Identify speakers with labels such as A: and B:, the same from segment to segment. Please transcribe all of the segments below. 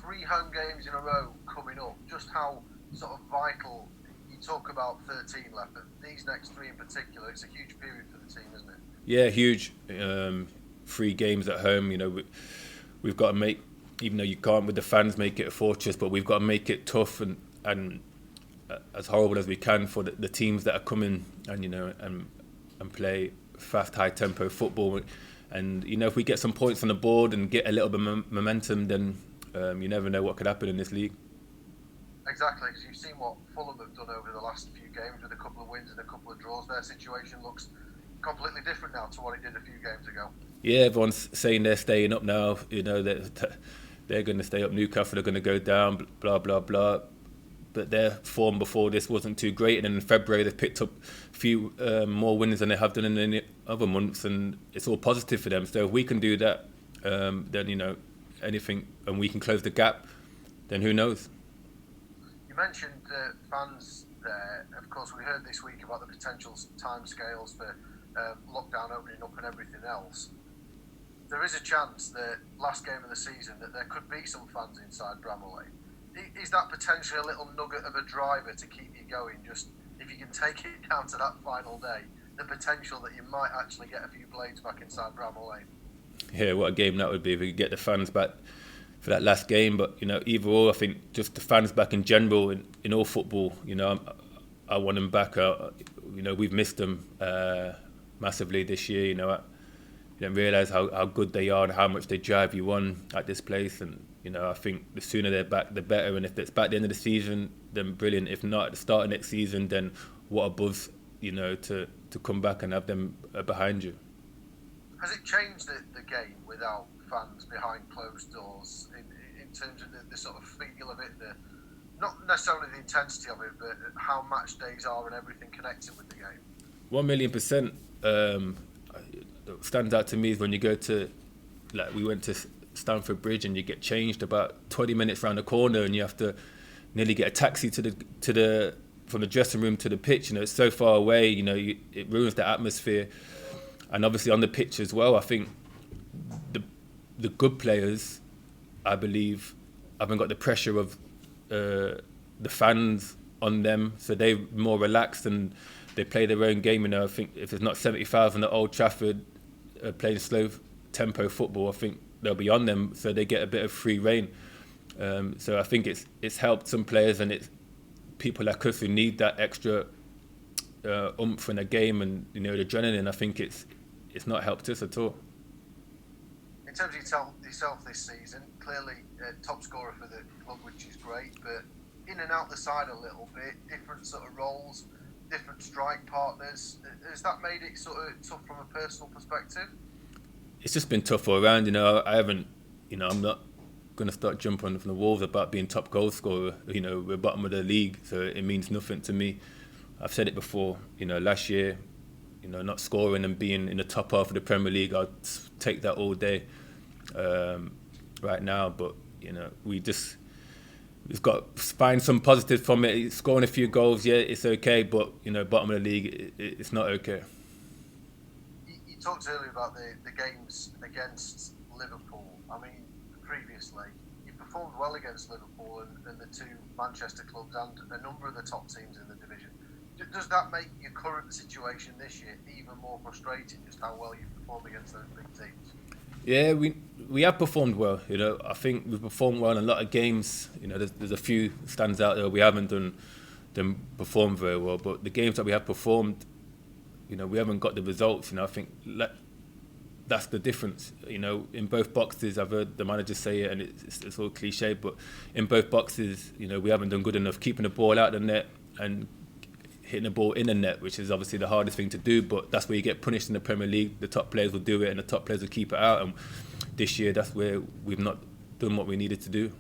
A: 3 home games in a row coming up, just how sort of vital, you talk about 13 left, but these next 3 in particular, it's a huge period for the team, isn't it?
B: Yeah, huge. 3 games at home. We've got to make, even though you can't with the fans make it a fortress, but we've got to make it tough and as horrible as we can for the teams that are coming and play fast, high tempo football. And if we get some points on the board and get a little bit of momentum, then you never know what could happen in this league.
A: Exactly, because you've seen what Fulham have done over the last few games with a couple of wins and a couple of draws. Their situation looks completely different now to what it did a few games ago.
B: Yeah, everyone's saying they're staying up now. They're going to stay up. Newcastle are going to go down. Blah blah blah. But their form before this wasn't too great, and then in February they've picked up a few more wins than they have done in any other months, and it's all positive for them. So if we can do that, then anything, and we can close the gap, then who knows?
A: You mentioned fans there. Of course, we heard this week about the potential timescales for lockdown opening up and everything else. There is a chance that last game of the season that there could be some fans inside Bramall Lane. Is that potentially a little nugget of a driver to keep you going? Just if you can take it down to that final day, the potential that you might actually get a few blades back inside Bramall Lane.
B: Yeah, what a game that would be if we could get the fans back for that last game. But either or, I think just the fans back in general in all football. I want them back. We've missed them massively this year. You don't realise how good they are and how much they drive you on at this place. And I think the sooner they're back, the better. And if it's back at the end of the season, then brilliant. If not, at the start of next season, then what a buzz, to come back and have them behind you.
A: Has it changed the game without fans behind closed doors in terms of the sort of feel of it, not necessarily the intensity of it, but how match days are and everything connected with the game?
B: 1,000,000%. What stands out to me is when you go to, we went to Stamford Bridge and you get changed about 20 minutes round the corner and you have to nearly get a taxi from the dressing room to the pitch. It's so far away. It ruins the atmosphere. And obviously on the pitch as well, I think the good players, I believe, haven't got the pressure of the fans on them, so they're more relaxed and they play their own game. I think if it's not 70,000 at Old Trafford playing slow tempo football, I think they'll be on them, so they get a bit of free rein. So I think it's helped some players, and it's people like us who need that extra oomph in a game and the adrenaline. I think it's not helped us at all.
A: In terms of yourself this season, clearly top scorer for the club, which is great, but in and out the side a little bit, different sort of roles, different strike partners. Has that made it sort of tough from a personal perspective?
B: It's just been tough all around. I haven't, I'm not going to start jumping from the walls about being top goal scorer. We're bottom of the league, so it means nothing to me. I've said it before. Last year, not scoring and being in the top half of the Premier League, I'd take that all day. Right now, but we've got to find some positives from it. Scoring a few goals, yeah, it's okay, but bottom of the league, it's not okay.
A: You talked earlier about the games against Liverpool. I mean, previously you performed well against Liverpool and the 2 Manchester clubs and a number of the top teams in the division. Does that make your current situation this year even more frustrating, just how well you performed against those big teams?
B: Yeah, we have performed well. I think we've performed well in a lot of games. There's a few stands out there we haven't done performed very well, but the games that we have performed, we haven't got the results. I think that's the difference. In both boxes, I've heard the manager say it, and it's all cliche, but in both boxes, we haven't done good enough keeping the ball out of the net and hitting the ball in the net, which is obviously the hardest thing to do, but that's where you get punished in the Premier League. The top players will do it and the top players will keep it out, and this year that's where we've not done what we needed to do.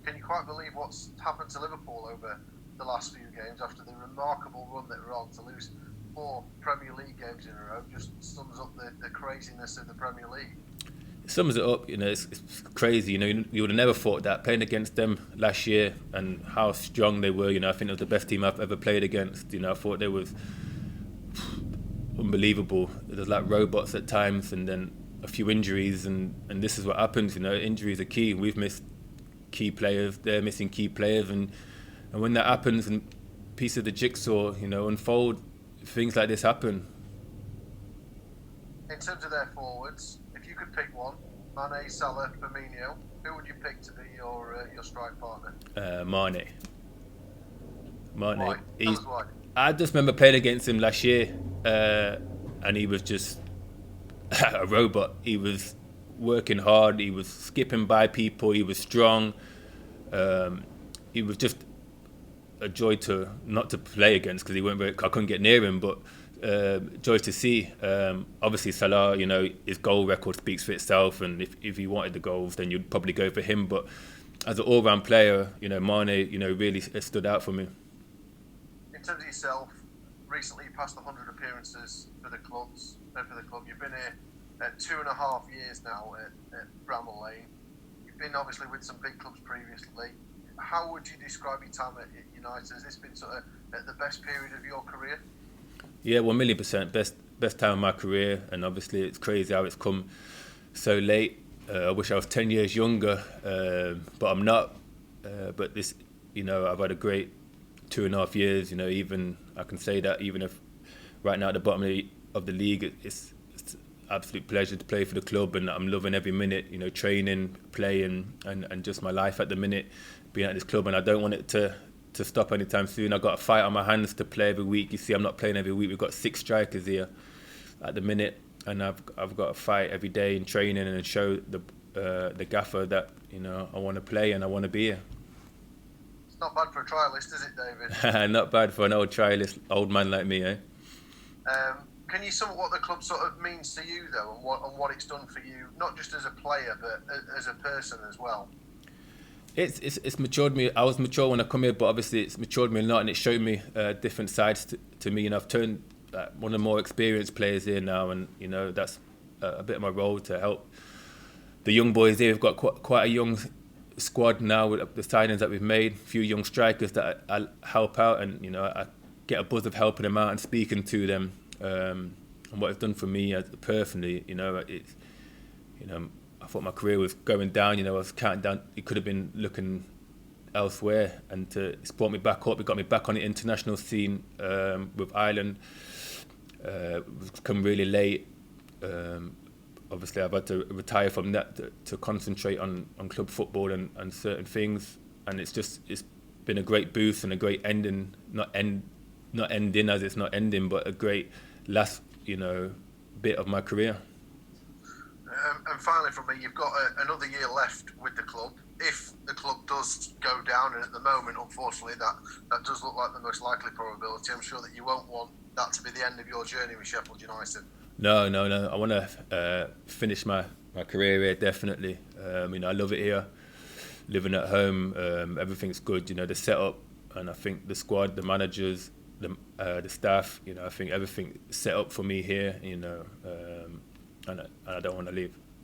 A: Can you quite believe what's happened to Liverpool over the last few games after the remarkable run that we're on? To lose 4 Premier League games in a row just sums up the craziness of the Premier League.
B: It sums it up. It's crazy. You would have never thought that playing against them last year and how strong they were. I think it was the best team I've ever played against. I thought they was unbelievable. It was like robots at times, and then a few injuries, and this is what happens. Injuries are key. We've missed key players. They're missing key players, and when that happens, and piece of the jigsaw, unfold, things like this happen.
A: In terms of their forwards, if you could pick one, Mane, Salah, Firmino, who would you pick to be your strike partner?
B: Mane.
A: Why? Tell us why.
B: I just remember playing against him last year, and he was just a robot. He was working hard. He was skipping by people. He was strong. He was just a joy not to play against, because I couldn't get near him, but joy to see. Obviously Salah, his goal record speaks for itself, and if he wanted the goals, then you'd probably go for him. But as an all-round player, Mane, really stood out for me.
A: In terms of yourself, recently you passed 100 appearances for the club. You've been here 2.5 years now at Bramall Lane. You've been obviously with some big clubs previously. How would you describe your time at United? Has this been sort of at the best period of your career?
B: Yeah, 1,000,000%. Best time of my career, and obviously it's crazy how it's come so late. I wish I was 10 years younger, but I'm not. But this, I've had a great 2.5 years. Even I can say that even if right now at the bottom of the league, it's absolute pleasure to play for the club, and I'm loving every minute. Training, playing, and just my life at the minute being at this club, and I don't want it to stop anytime soon. I've got a fight on my hands to play every week. You see, I'm not playing every week. We've got 6 strikers here at the minute, and I've got to fight every day in training and show the gaffer that I want to play and I want to be here.
A: It's not bad for a trialist, is it, David?
B: Not bad for an old man like me, eh?
A: Can you sum up what the club sort of means to you, though, and what it's done for you, not just as a player but as a person as well?
B: It's matured me. I was mature when I come here, but obviously it's matured me a lot, and it showed me different sides to me. I've turned one of the more experienced players here now, and that's a bit of my role to help the young boys here. We've got quite a young squad now with the signings that we've made. A few young strikers that I help out, and I get a buzz of helping them out and speaking to them, and what it's done for me personally. It's I thought my career was going down. I was counting down. It could have been looking elsewhere, and it's brought me back up. It got me back on the international scene with Ireland. We've come really late. Obviously, I've had to retire from that to concentrate on club football and certain things. And it's been a great boost and a great ending. Not ending as it's not ending, but a great last bit of my career.
A: And finally, from me, you've got another year left with the club. If the club does go down, and at the moment, unfortunately, that does look like the most likely probability, I'm sure that you won't want that to be the end of your journey with Sheffield United.
B: No. I want to finish my career here, definitely. I love it here. Living at home, everything's good. The setup, and I think the squad, the managers, the staff. I think everything's set up for me here. And I don't want to leave.